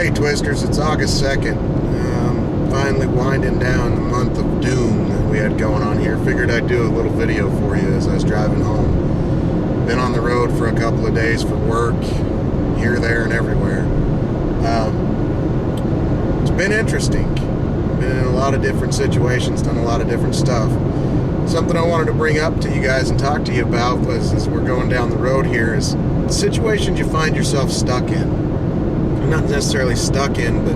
Hey Twisters, it's August 2nd. Finally winding down the month of doom that we had going on here. Figured I'd do a little video for you as I was driving home. Been on the road for a couple of days for work, here, there, and everywhere. It's been interesting. Been in a lot of different situations, done a lot of different stuff. Something I wanted to bring up to you guys and talk to you about was, as we're going down the road here, is the situations you find yourself stuck in. Not necessarily stuck in, but,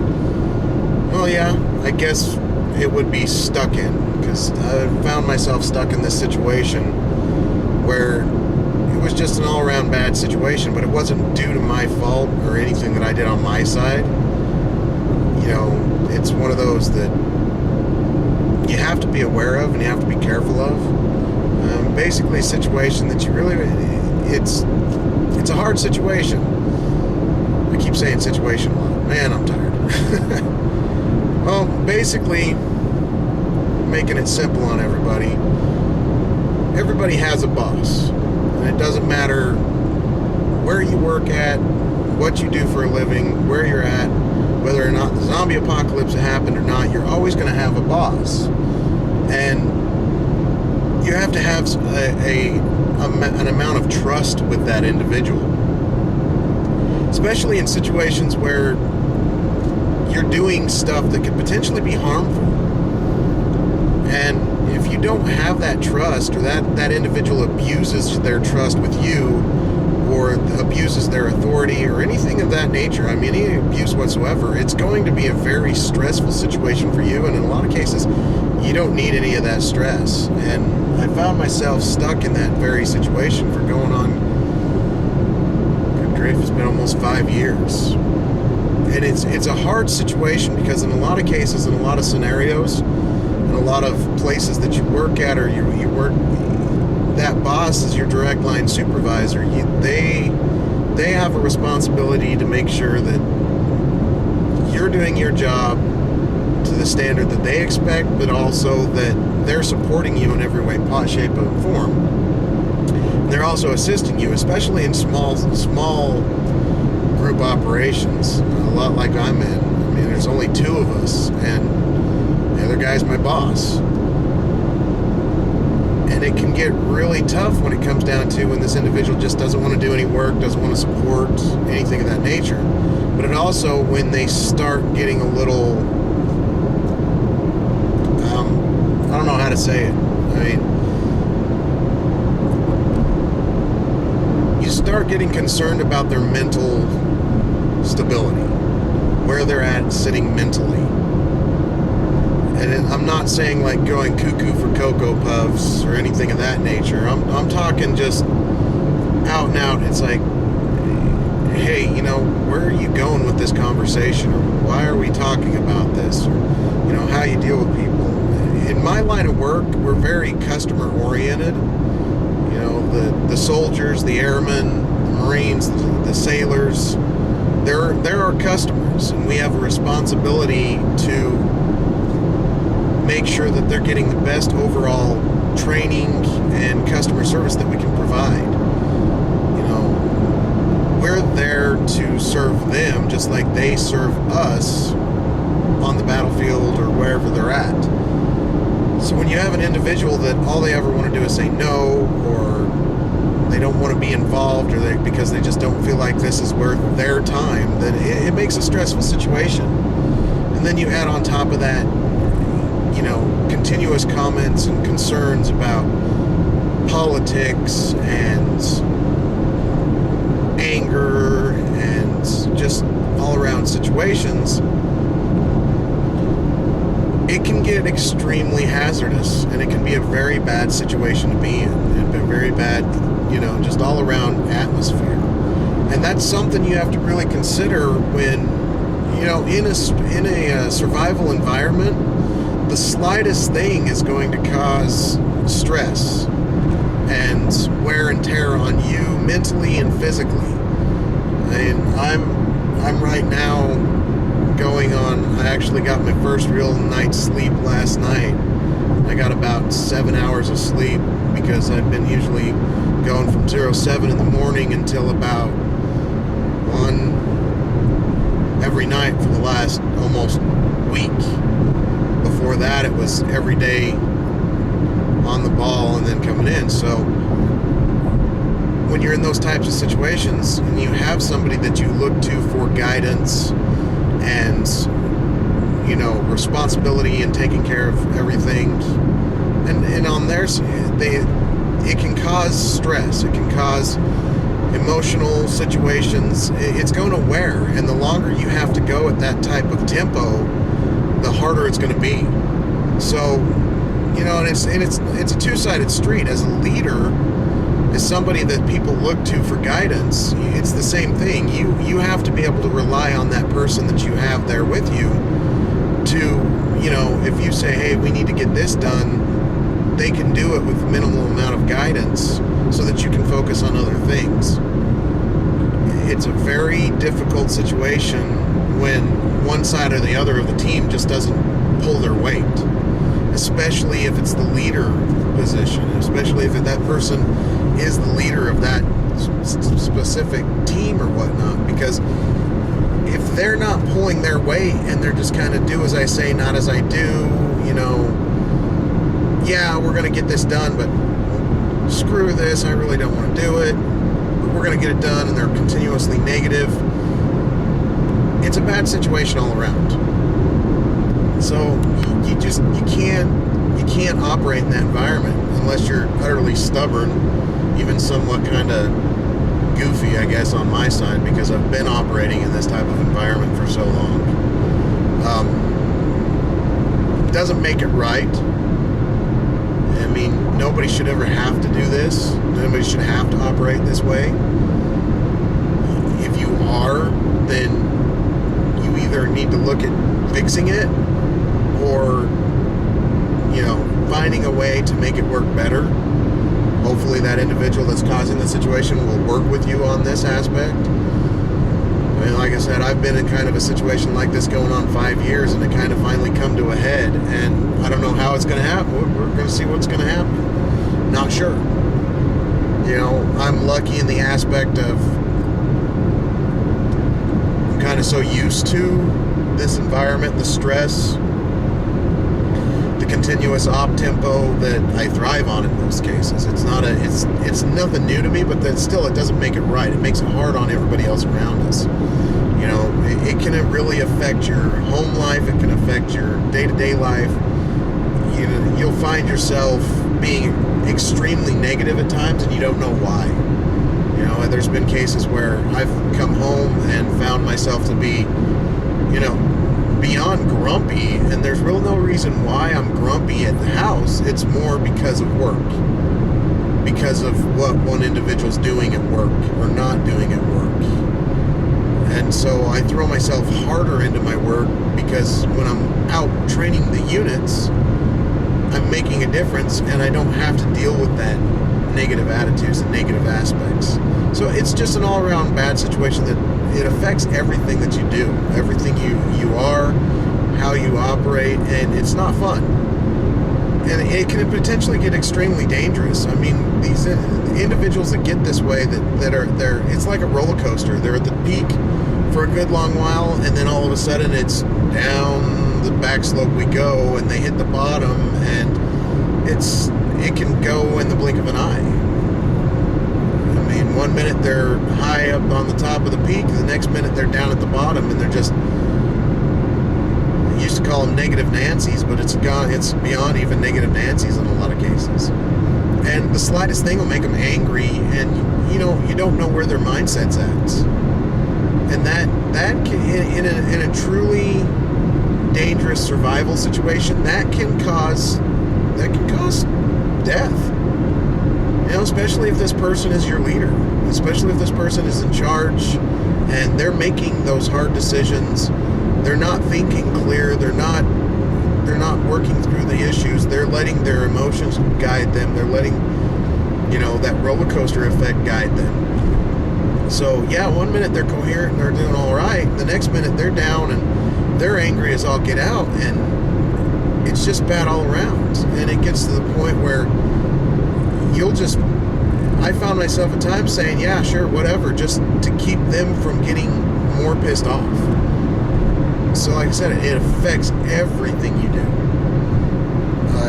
well, yeah, I guess it would be stuck in, because I found myself stuck in this situation where it was just an all-around bad situation, but it wasn't due to my fault or anything that I did on my side. You know, it's one of those that you have to be aware of and you have to be careful of. Basically a situation that you really, it's a hard situation. I keep saying situation a lot. Man, I'm tired. Well, basically, making it simple on everybody, everybody has a boss. And it doesn't matter where you work at, what you do for a living, where you're at, whether or not the zombie apocalypse happened or not, you're always going to have a boss. And you have to have an amount of trust with that individual. Especially in situations where you're doing stuff that could potentially be harmful. And if you don't have that trust, or that individual abuses their trust with you, or abuses their authority, or anything of that nature, I mean, any abuse whatsoever, it's going to be a very stressful situation for you, and in a lot of cases, you don't need any of that stress. And I found myself stuck in that very situation for going on, it's been almost 5 years. And it's a hard situation, because in a lot of cases, in a lot of scenarios, in a lot of places that you work at, or you work, that boss is your direct line supervisor. They have a responsibility to make sure that you're doing your job to the standard that they expect, but also that they're supporting you in every way, shape, and form. They're also assisting you, especially in small group operations, a lot like I'm in. I mean, there's only 2 of us, and the other guy's my boss. And it can get really tough when it comes down to when this individual just doesn't want to do any work, doesn't want to support anything of that nature. But it also, when they start getting a little, I don't know how to say it. I mean, start getting concerned about their mental stability, where they're at sitting mentally. And I'm not saying like going cuckoo for Cocoa Puffs or anything of that nature. I'm talking just out and out. It's like, hey, you know, where are you going with this conversation? Or why are we talking about this? Or, you know, how you deal with people. In my line of work, we're very customer oriented. The soldiers, the airmen, the Marines, the sailors, they're our customers, and we have a responsibility to make sure that they're getting the best overall training and customer service that we can provide. You know, we're there to serve them just like they serve us on the battlefield or wherever they're at. So when you have an individual that all they ever want to do is say no, or they don't want to be involved, or because they just don't feel like this is worth their time, then it makes a stressful situation. And then you add on top of that, you know, continuous comments and concerns about politics and anger and just all around situations. It can get extremely hazardous, and it can be a very bad situation to be in, and a very bad, you know, just all around atmosphere. And that's something you have to really consider when, you know, in a survival environment, the slightest thing is going to cause stress and wear and tear on you mentally and physically. I mean, I'm right now going on, I actually got my first real night's sleep last night. I got about 7 hours of sleep, because I've been usually going from 07 in the morning until about 1, every night for the last almost week. Before that, it was every day on the ball and then coming in. So when you're in those types of situations and you have somebody that you look to for guidance and, you know, responsibility and taking care of everything, and on theirs, it can cause stress. It can cause emotional situations. It's going to wear, and the longer you have to go at that type of tempo, the harder it's going to be. So, you know, and it's a two-sided street. As a leader, as somebody that people look to for guidance, it's the same thing. You have to be able to rely on that person that you have there with you to, you know, if you say, hey, we need to get this done, they can do it with minimal amount of guidance so that you can focus on other things. It's a very difficult situation when one side or the other of the team just doesn't pull their weight, especially if it's the leader position, especially if that person is the leader of that specific team or whatnot, because if they're not pulling their weight and they're just kind of do as I say, not as I do, you know, yeah, we're going to get this done, but screw this, I really don't want to do it, but we're going to get it done, and they're continuously negative, it's a bad situation all around. So you can't operate in that environment unless you're utterly stubborn, even somewhat kind of goofy, I guess, on my side, because I've been operating in this type of environment for so long. It doesn't make it right. I mean, nobody should ever have to do this. Nobody should have to operate this way. If you are, then you either need to look at fixing it or, you know, finding a way to make it work better. Hopefully that individual that's causing the situation will work with you on this aspect. I mean, like I said, I've been in kind of a situation like this going on 5 years, and it kind of finally come to a head, and I don't know how it's going to happen. We're going to see what's going to happen. Not sure. You know, I'm lucky in the aspect of I'm kind of so used to this environment, the stress, the continuous op tempo, that I thrive on in most cases. It's nothing new to me, but that still, it doesn't make it right. It makes it hard on everybody else around us. You know, it can really affect your home life. It can affect your day-to-day life. You'll find yourself being extremely negative at times, and you don't know why. You know, there's been cases where I've come home and found myself to be, you know, beyond grumpy, and there's really no reason why I'm grumpy at the house. It's more because of work, because of what one individual's doing at work or not doing at work. And so I throw myself harder into my work, because when I'm out training the units, I'm making a difference, and I don't have to deal with that negative attitudes and negative aspects. So it's just an all-around bad situation that it affects everything that you do, everything you are, how you operate, and it's not fun. And it can potentially get extremely dangerous. I mean, these individuals that get this way, they're it's like a roller coaster. They're at the peak for a good long while, and then all of a sudden it's down the back slope we go, and they hit the bottom, and it can go in the blink of an eye. I mean, one minute they're high up on the top of the peak, the next minute they're down at the bottom, and they're just, I used to call them negative Nancy's, but it's beyond even negative Nancy's in a lot of cases. And the slightest thing will make them angry, and you don't know where their mindset's at. And that can, in a truly dangerous survival situation, that can cause death. You know, especially if this person is your leader, especially if this person is in charge and they're making those hard decisions. They're not thinking clear. They're not working through the issues. They're letting their emotions guide them. They're letting, that roller coaster effect guide them. So yeah, one minute they're coherent and they're doing all right. The next minute they're down and they're angry as all get out, and it's just bad all around. And it gets to the point where I found myself at times saying, yeah, sure, whatever, just to keep them from getting more pissed off. So like I said, it affects everything you do.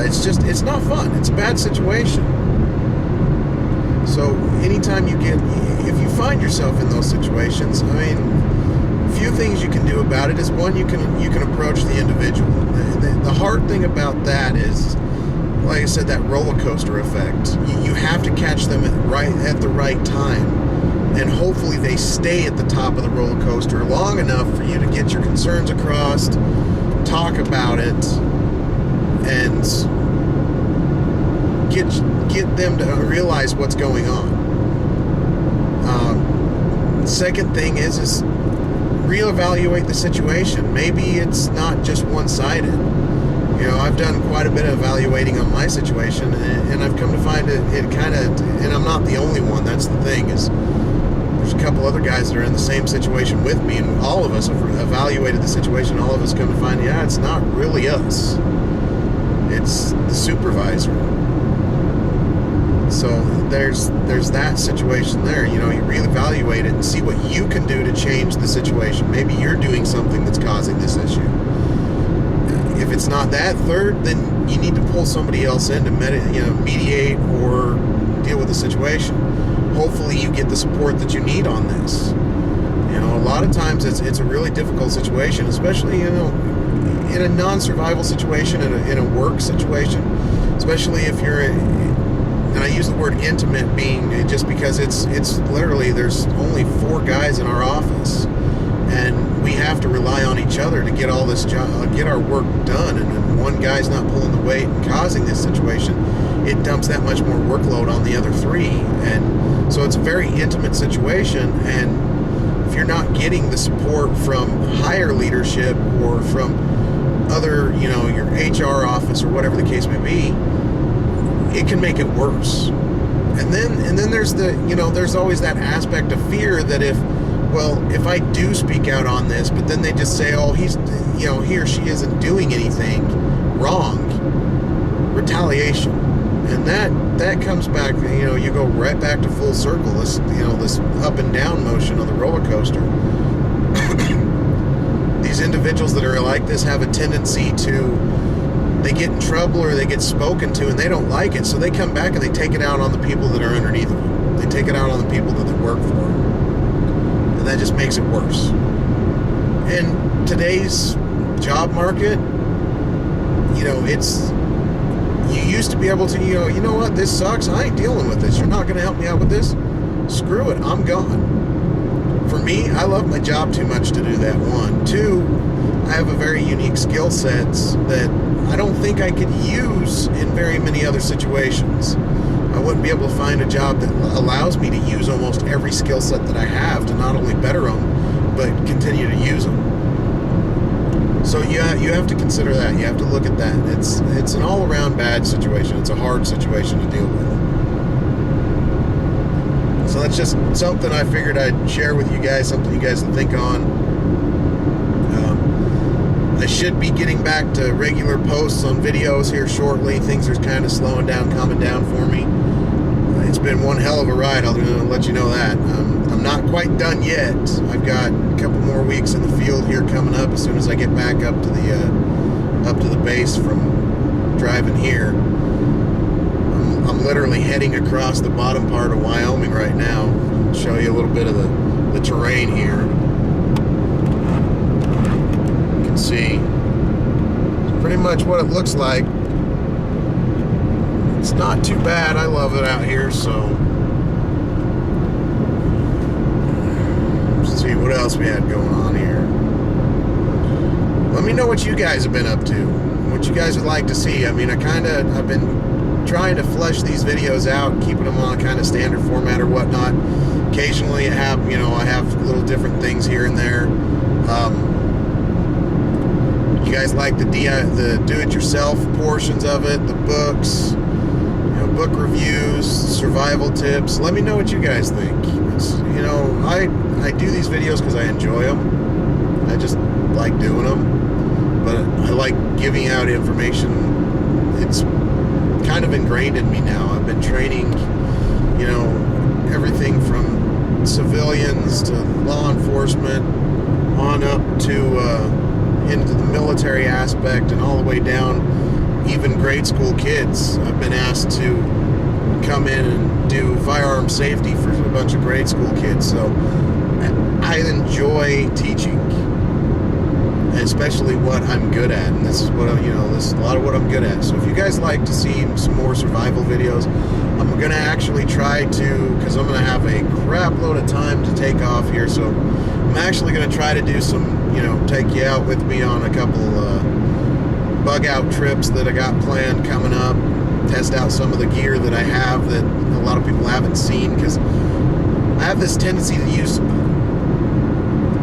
It's not fun. It's a bad situation. So anytime if you find yourself in those situations, I mean, few things you can do about it is, one, you can approach the individual. The hard thing about that is, like I said, that roller coaster effect. You have to catch them at the right time, and hopefully they stay at the top of the roller coaster long enough for you to get your concerns across, talk about it, and get them to realize what's going on. Second thing is reevaluate the situation. Maybe it's not just one-sided. You know, I've done quite a bit of evaluating on my situation, and I've come to find it kind of, and I'm not the only one. That's the thing, is there's a couple other guys that are in the same situation with me, and all of us have evaluated the situation. All of us come to find, yeah, it's not really us. It's the supervisor. So there's that situation there. You know, you reevaluate it and see what you can do to change the situation. Maybe you're doing something that's causing this issue. If it's not that, third, then you need to pull somebody else in to mediate or deal with the situation. Hopefully you get the support that you need on this. You know, a lot of times it's a really difficult situation, especially, you know, in a non-survival situation, in a work situation, especially if you're and I use the word intimate being just because it's literally, there's only 4 guys in our office, and we have to rely on each other to get all this get our work done. And when one guy's not pulling the weight and causing this situation, it dumps that much more workload on the other 3. And so it's a very intimate situation, and if you're not getting the support from higher leadership or from other, you know, your HR office or whatever the case may be, it can make it worse. And then there's there's always that aspect of fear that if I do speak out on this, but then they just say, oh, he or she isn't doing anything wrong, retaliation. And that comes back, you know, you go right back to full circle, this up and down motion of the roller coaster. These individuals that are like this have a tendency to, they get in trouble or they get spoken to and they don't like it, so they come back and they take it out on the people that are underneath them. They take it out on the people that they work for. And that just makes it worse. In today's job market, you know, you used to be able to, you know what, this sucks, I ain't dealing with this, you're not going to help me out with this, screw it, I'm gone. For me, I love my job too much to do that, 1. 2, I have a very unique skill sets that I don't think I could use in very many other situations. I wouldn't be able to find a job that allows me to use almost every skill set that I have to not only better them, but continue to use them. So you have to consider that. You have to look at that. It's an all-around bad situation. It's a hard situation to deal with. So that's just something I figured I'd share with you guys, something you guys to think on. I should be getting back to regular posts on videos here shortly. Things are kind of slowing down, calming down for me. It's been one hell of a ride, I'll let you know that. I'm not quite done yet. I've got a couple more weeks in the field here coming up as soon as I get back up to the base from driving here. I'm literally heading across the bottom part of Wyoming right now. I'll show you a little bit of the terrain here. See pretty much what it looks like. It's not too bad. I love it out here. So let's see what else we had going on here. Let me know what you guys have been up to, what you guys would like to see. I mean, I've been trying to flesh these videos out, keeping them on kind of standard format or whatnot. Occasionally I have little different things here and there. You guys like the do-it-yourself portions of it, the books, book reviews, survival tips. Let me know what you guys think. I do these videos because I enjoy them. I just like doing them, but I like giving out information. It's kind of ingrained in me now. I've been training, everything from civilians to law enforcement on up to into the military aspect and all the way down, even grade school kids. I've been asked to come in and do firearm safety for a bunch of grade school kids. So I enjoy teaching, especially what I'm good at, and this is what this is a lot of what I'm good at. So if you guys like to see some more survival videos, I'm gonna actually try to, because I'm gonna have a crap load of time to take off here, so I'm actually gonna try to do some, take you out with me on a couple bug out trips that I got planned coming up, test out some of the gear that I have that a lot of people haven't seen, because I have this tendency to use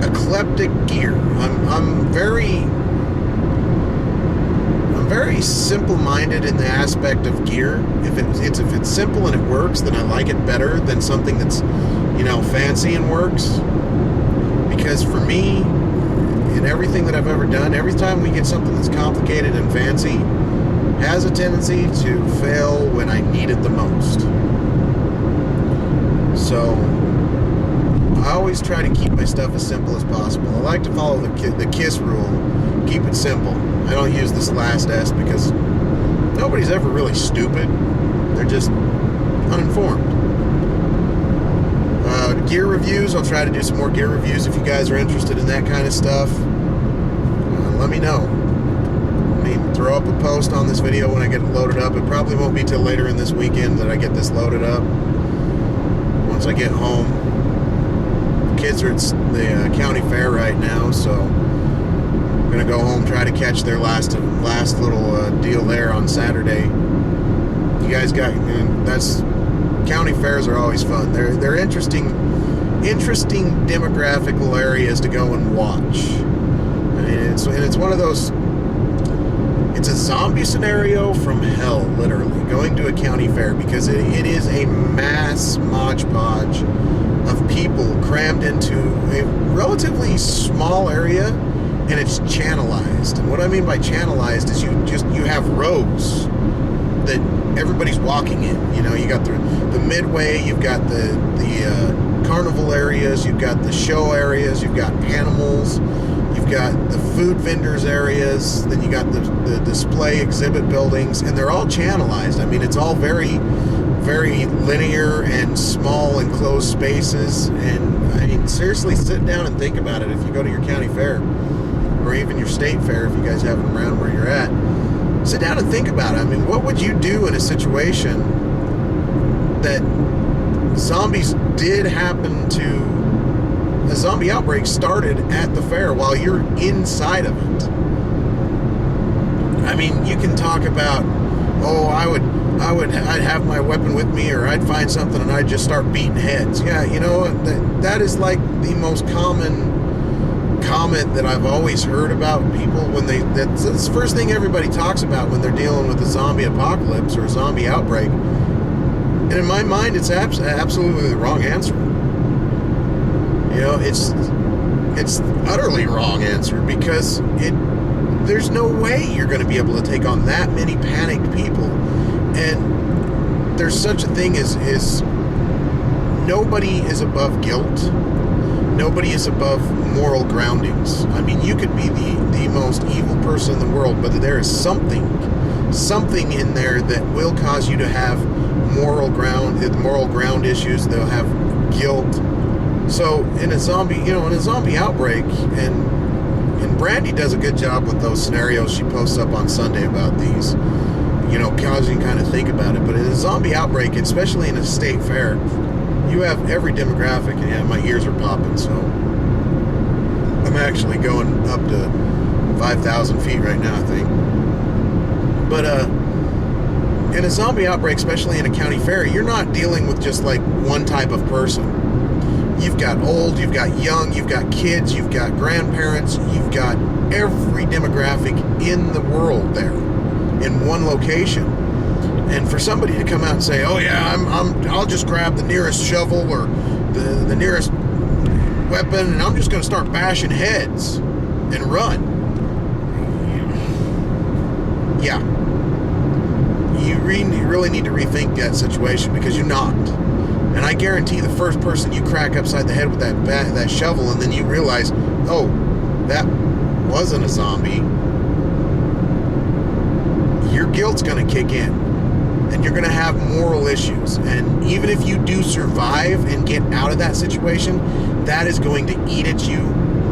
eclectic gear. I'm very simple-minded in the aspect of gear. If it's simple and it works, then I like it better than something that's fancy and works. Because for me, in everything that I've ever done, every time we get something that's complicated and fancy, has a tendency to fail when I need it the most. So I always try to keep my stuff as simple as possible. I like to follow the KISS rule. Keep it simple. I don't use this last S because nobody's ever really stupid. They're just uninformed. Gear reviews. I'll try to do some more gear reviews if you guys are interested in that kind of stuff. Let me know. Throw up a post on this video when I get it loaded up. It probably won't be till later in this weekend that I get this loaded up. Once I get home. Kids are at the county fair right now, so I'm gonna go home, try to catch their last little deal there on Saturday. You guys that's county fairs are always fun. They're interesting demographical areas to go and watch. It's one of those. It's a zombie scenario from hell, literally, going to a county fair, because it is a mass modge podge of people crammed into a relatively small area, and it's channelized. And what I mean by channelized is you have rows that everybody's walking in. You got the midway, you've got the carnival areas, you've got the show areas, you've got animals, you've got the food vendors areas, then you got the display exhibit buildings, and they're all channelized. It's all very, very linear and small enclosed spaces. And seriously, sit down and think about it. If you go to your county fair, or even your state fair, if you guys have them around where you're at, sit down and think about it. What would you do in a situation that zombies did happen to, a zombie outbreak started at the fair while you're inside of it? You can talk about, I'd have my weapon with me, or I'd find something and I'd just start beating heads. Yeah, that is like the most common comment that I've always heard about people when that's the first thing everybody talks about when they're dealing with a zombie apocalypse or a zombie outbreak. And in my mind, it's absolutely the wrong answer. It's utterly wrong answer, because there's no way you're going to be able to take on that many panicked people. And there's such a thing as nobody is above guilt. Nobody is above moral groundings. You could be the most evil person in the world, but there is something in there that will cause you to have moral ground issues. They'll have guilt. So in a zombie outbreak, and Brandy does a good job with those scenarios she posts up on Sunday about these, causing you kind of think about it. But in a zombie outbreak, especially in a state fair, you have every demographic. And my ears are popping, so I'm actually going up to 5,000 feet right now, I think. But in a zombie outbreak, especially in a county fair, you're not dealing with just like one type of person. You've got old, you've got young, you've got kids, you've got grandparents, you've got every demographic in the world there in one location. And for somebody to come out and say, "Oh yeah, I'll just grab the nearest shovel or the nearest weapon, and I'm just going to start bashing heads and run." Yeah, you really need to rethink that situation, because you're not. And I guarantee the first person you crack upside the head with that shovel, and then you realize, oh, that wasn't a zombie, your guilt's going to kick in. And you're going to have moral issues. And even if you do survive and get out of that situation, that is going to eat at you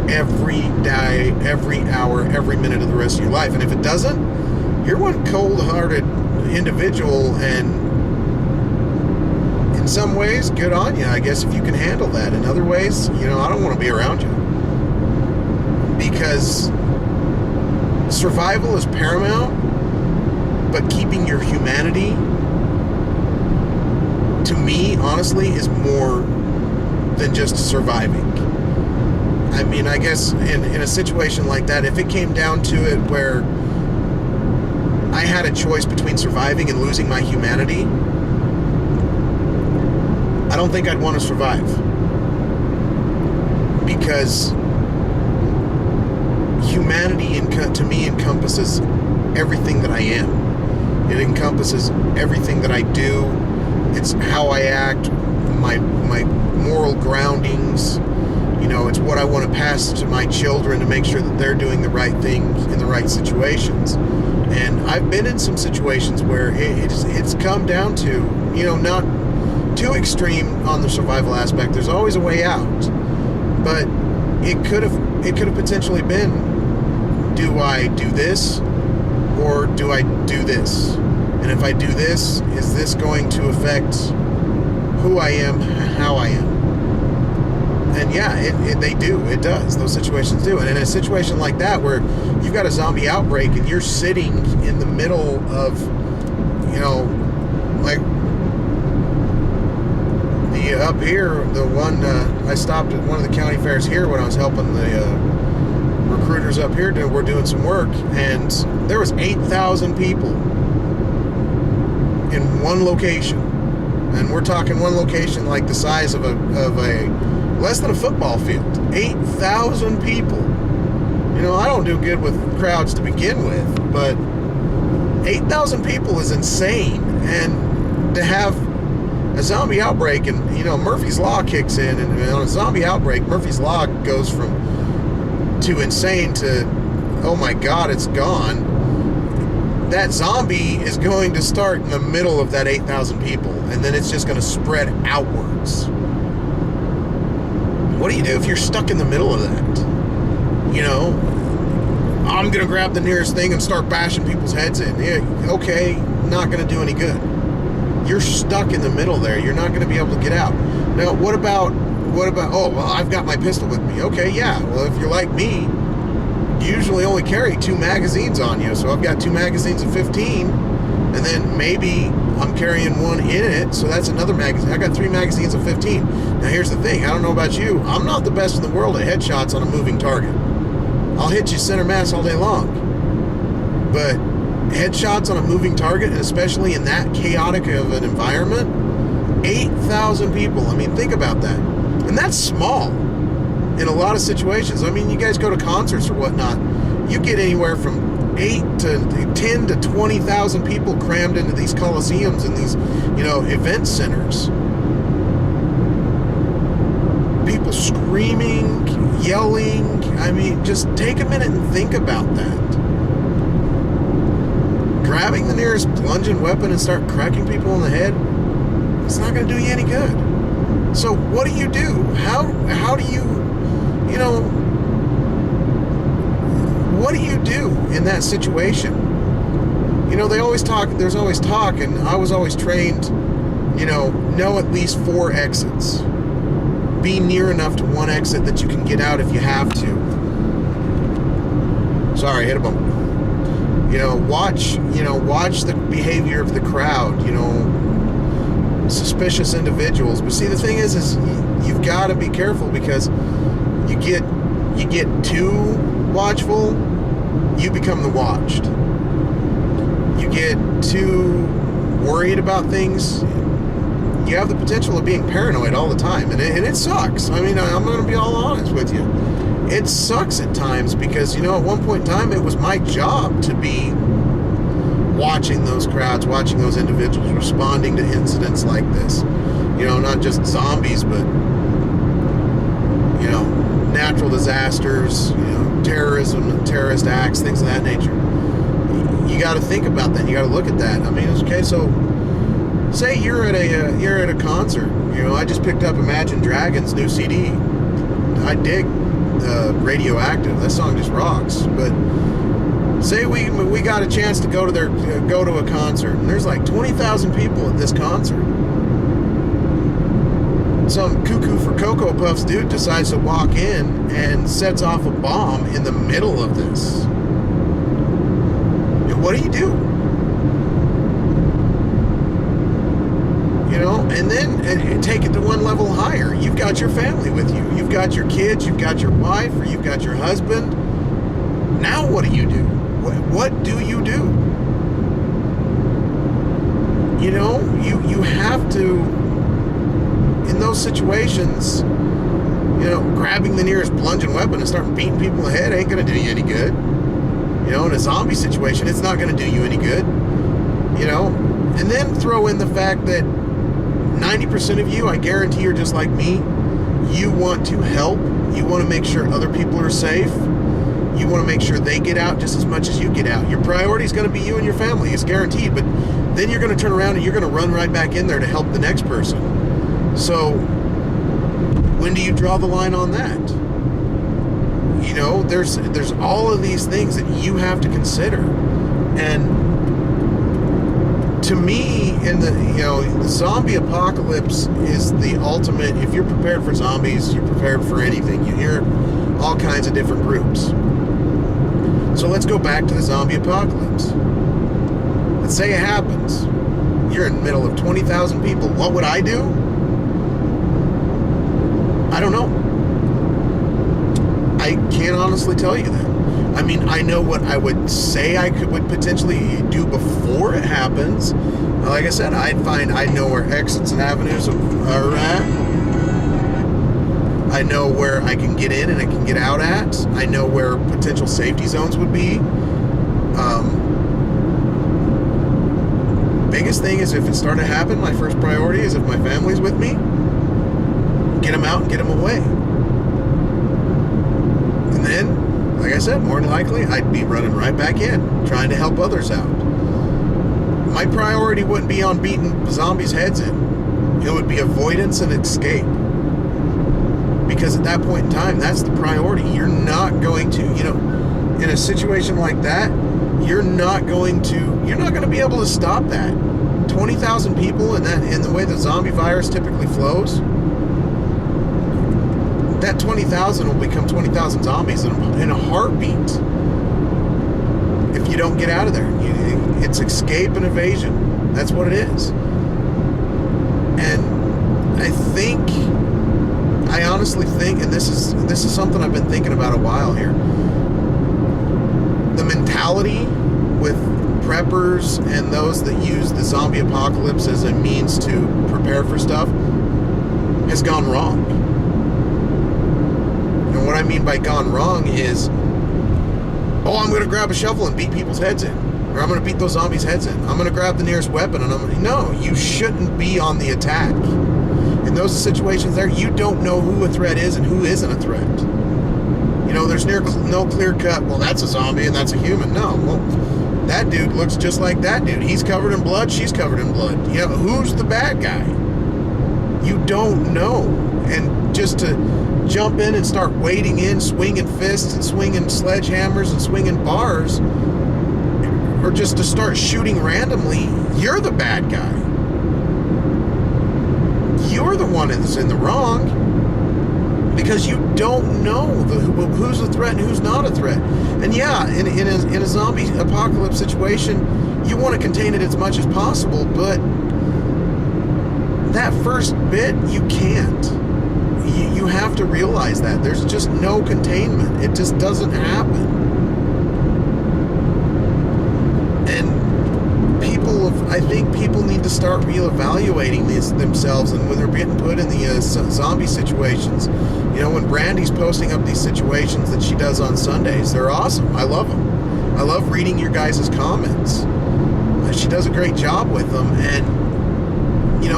every day, every hour, every minute of the rest of your life. And if it doesn't, you're one cold-hearted individual, and in some ways, good on you, I guess, if you can handle that. In other ways, I don't want to be around you. Because survival is paramount, but keeping your humanity, to me, honestly, is more than just surviving. I mean, I guess in a situation like that, if it came down to it where I had a choice between surviving and losing my humanity, I don't think I'd want to survive. Because humanity, to me, encompasses everything that I am. It encompasses everything that I do. It's how I act, my moral groundings. It's what I want to pass to my children to make sure that they're doing the right thing in the right situations. And I've been in some situations where it's come down to, not too extreme on the survival aspect. There's always a way out. But it could have potentially been, do I do this or do I do this? And if I do this, is this going to affect who I am, how I am? And yeah, it does. Those situations do. And in a situation like that, where you've got a zombie outbreak and you're sitting in the middle of, like up here, the one, I stopped at one of the county fairs here when I was helping the recruiters up here. We're doing some work, and there was 8,000 people in one location. And we're talking one location like the size of a less than a football field. 8,000 people. I don't do good with crowds to begin with, but 8,000 people is insane. And to have a zombie outbreak, and Murphy's Law kicks in, and on a zombie outbreak, Murphy's Law goes from to insane to, oh my God, it's gone. That zombie is going to start in the middle of that 8,000 people, and then it's just going to spread outwards. What do you do if you're stuck in the middle of that? I'm going to grab the nearest thing and start bashing people's heads in. Yeah, okay, not going to do any good. You're stuck in the middle there. You're not going to be able to get out. Now, what about, oh, well, I've got my pistol with me. Okay, yeah, well, if you're like me, you usually only carry 2 magazines on you. So I've got 2 magazines of 15, and then maybe I'm carrying one in it, so that's another magazine. I got 3 magazines of 15. Now, here's the thing. I don't know about you. I'm not the best in the world at headshots on a moving target. I'll hit you center mass all day long. But headshots on a moving target, and especially in that chaotic of an environment, 8,000 people. I mean, think about that. And that's small in a lot of situations. I mean, you guys go to concerts or whatnot. You get anywhere from 8 to 10 to 20,000 people crammed into these coliseums and these, event centers. People screaming, yelling. I mean, just take a minute and think about that. Grabbing the nearest plunging weapon and start cracking people in the head, it's not going to do you any good. So what do you do? How do you, what do you do in that situation? They always talk, there's always talk, and I was always trained, know at least 4 exits. Be near enough to one exit that you can get out if you have to. Sorry, hit a bump. Watch the behavior of the crowd, suspicious individuals. But see, the thing is you've got to be careful, because you get too watchful, you become the watched. You get too worried about things, you have the potential of being paranoid all the time, and it sucks. I mean, I'm going to be all honest with you. It sucks at times, because, at one point in time, it was my job to be watching those crowds, watching those individuals, responding to incidents like this. Not just zombies, but, natural disasters, terrorism, terrorist acts, things of that nature. You got to think about that. You got to look at that. I mean, okay, so say you're at a concert. I just picked up Imagine Dragons' new CD. I dig Radioactive. That song just rocks. But say we got a chance to go to a concert, and there's like 20,000 people at this concert. Some cuckoo for Cocoa Puffs dude decides to walk in and sets off a bomb in the middle of this. What do you do? And then take it to one level higher. You've got your family with you. You've got your kids. You've got your wife, or you've got your husband. Now what do you do? What do you do? You have to, in those situations, grabbing the nearest bludgeon weapon and starting beating people in the head ain't going to do you any good. In a zombie situation, it's not going to do you any good. And then throw in the fact that 90% of you, I guarantee, are just like me. You want to help. You want to make sure other people are safe. You want to make sure they get out just as much as you get out. Your priority is going to be you and your family. It's guaranteed. But then you're going to turn around and you're going to run right back in there to help the next person. So when do you draw the line on that? There's all of these things that you have to consider. And to me, the zombie apocalypse is the ultimate. If you're prepared for zombies, you're prepared for anything. You hear all kinds of different groups. So let's go back to the zombie apocalypse. Let's say it happens. You're in the middle of 20,000 people. What would I do? I don't know. I can't honestly tell you that. I mean, I know what I would say would potentially do before it happens. Like I said, I'd know where exits and avenues are at. I know where I can get in and I can get out at. I know where potential safety zones would be. Biggest thing is, if it started to happen, my first priority is, if my family's with me, get them out and get them away. And then, like I said, more than likely, I'd be running right back in, trying to help others out. My priority wouldn't be on beating zombies' heads in. It would be avoidance and escape. Because at that point in time, that's the priority. You're not going to, in a situation like that, you're not going to be able to stop that. 20,000 people, in the way the zombie virus typically flows, that 20,000 will become 20,000 zombies in a heartbeat if you don't get out of there. It's escape and evasion. That's what it is. And I honestly think, and this is something I've been thinking about a while here, the mentality with preppers and those that use the zombie apocalypse as a means to prepare for stuff has gone wrong. And what I mean by gone wrong is, I'm going to grab a shovel and beat people's heads in. Or I'm going to beat those zombies' heads in. I'm going to grab the nearest weapon and no, you shouldn't be on the attack. In those situations there, you don't know who a threat is and who isn't a threat. There's no clear cut, well, that's a zombie and that's a human. No, well, that dude looks just like that dude. He's covered in blood, she's covered in blood. Who's the bad guy? You don't know. And just to jump in and start wading in, swinging fists and swinging sledgehammers and swinging bars, or just to start shooting randomly, you're the bad guy. You're the one that's in the wrong, because you don't know who's a threat and who's not a threat. And yeah, in a zombie apocalypse situation, you want to contain it as much as possible, but that first bit, you can't. You have to realize that. There's just no containment. It just doesn't happen. And I think people need to start reevaluating themselves, and when they're getting put in the zombie situations. When Brandy's posting up these situations that she does on Sundays, they're awesome. I love them. I love reading your guys' comments. She does a great job with them, and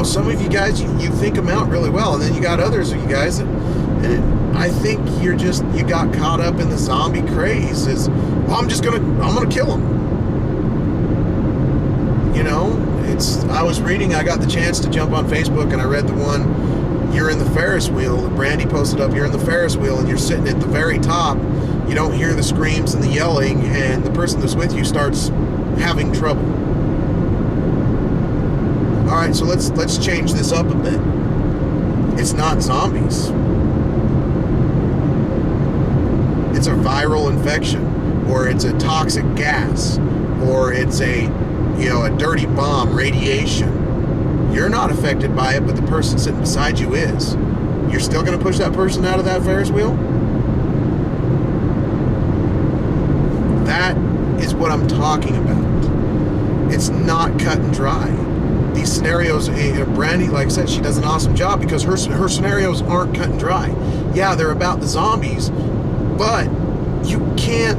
some of you guys, you think them out really well, and then you got others of you guys that, and I think you got caught up in the zombie craze. I'm gonna kill him. You know, I was reading, I got the chance to jump on Facebook and I read the one, you're in the Ferris wheel. Brandy posted up, you're in the Ferris wheel and you're sitting at the very top. You don't hear the screams and the yelling, and the person that's with you starts having trouble. All right, so let's change this up a bit. It's not zombies. It's a viral infection, or it's a toxic gas, or it's a dirty bomb, radiation. You're not affected by it, but the person sitting beside you is. You're still going to push that person out of that Ferris wheel? That is what I'm talking about. It's not cut and dry. These scenarios, Brandy, like I said, she does an awesome job because her scenarios aren't cut and dry. Yeah, they're about the zombies, but you can't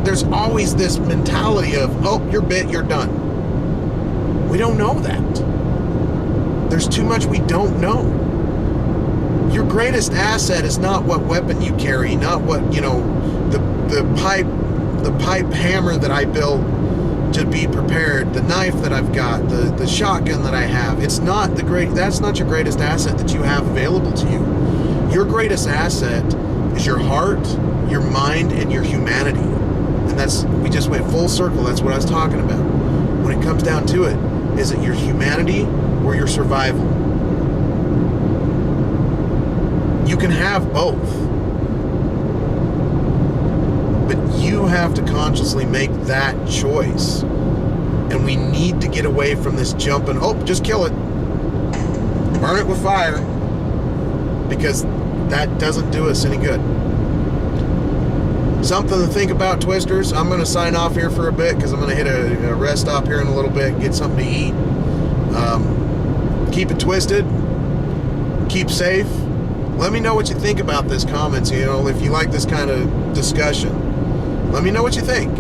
there's always this mentality of, oh, you're bit, you're done. We don't know that. There's too much we don't know. Your greatest asset is not what weapon you carry, not what, the pipe hammer that I built to be prepared, the knife that I've got, the shotgun that I have. That's not your greatest asset that you have available to you. Your greatest asset is your heart, your mind, and your humanity. And we just went full circle. That's what I was talking about. When it comes down to it, is it your humanity or your survival? You can have both. But you have to consciously make that choice. And we need to get away from this jumping, just kill it. Burn it with fire. Because that doesn't do us any good. Something to think about, Twisters. I'm going to sign off here for a bit because I'm going to hit a rest stop here in a little bit, get something to eat. Keep it twisted. Keep safe. Let me know what you think about this comments. If you like this kind of discussion, let me know what you think.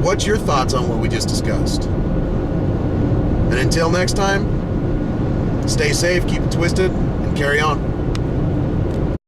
What's your thoughts on what we just discussed? And until next time, stay safe, keep it twisted, and carry on.